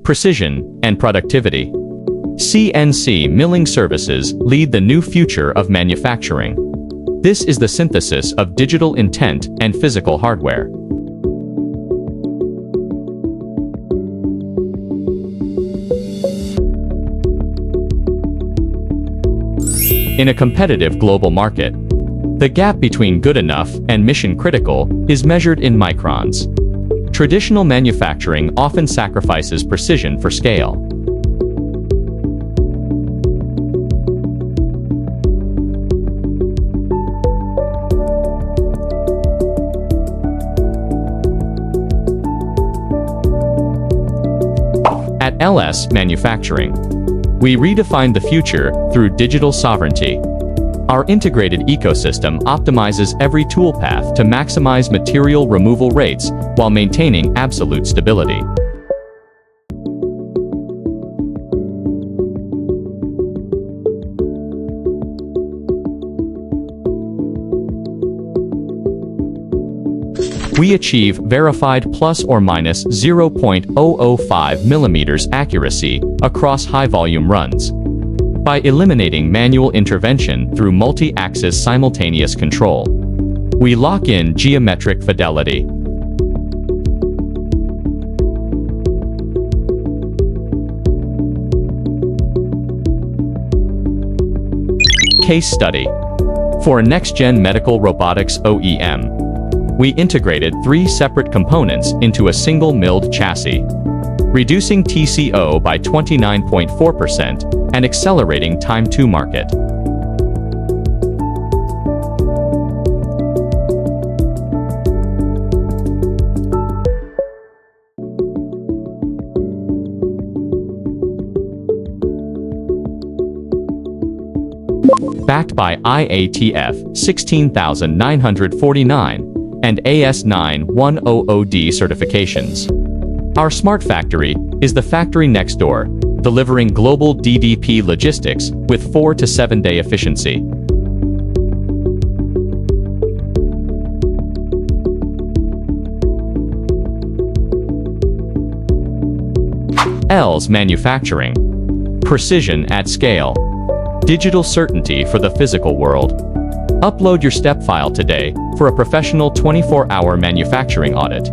precision, and productivity. CNC milling services lead the new future of manufacturing. This is the synthesis of digital intent and physical hardware. In a competitive global market, the gap between good enough and mission critical is measured in microns. Traditional manufacturing often sacrifices precision for scale. At LS Manufacturing, we redefine the future through digital sovereignty. Our integrated ecosystem optimizes every toolpath to maximize material removal rates while maintaining absolute stability. We achieve verified plus or minus 0.005 millimeters accuracy across high-volume runs. By eliminating manual intervention through multi-axis simultaneous control, we lock in geometric fidelity. Case study. For a next-gen medical robotics OEM, we integrated 3 separate components into a single milled chassis, reducing TCO by 29.4% and accelerating time to market. Backed by IATF 16949 and AS9100D certifications. Our smart factory is the factory next door, delivering global DDP logistics with 4 to 7 day efficiency. LS Manufacturing. Precision at scale. Digital certainty for the physical world. Upload your step file today for a professional 24-hour manufacturing audit.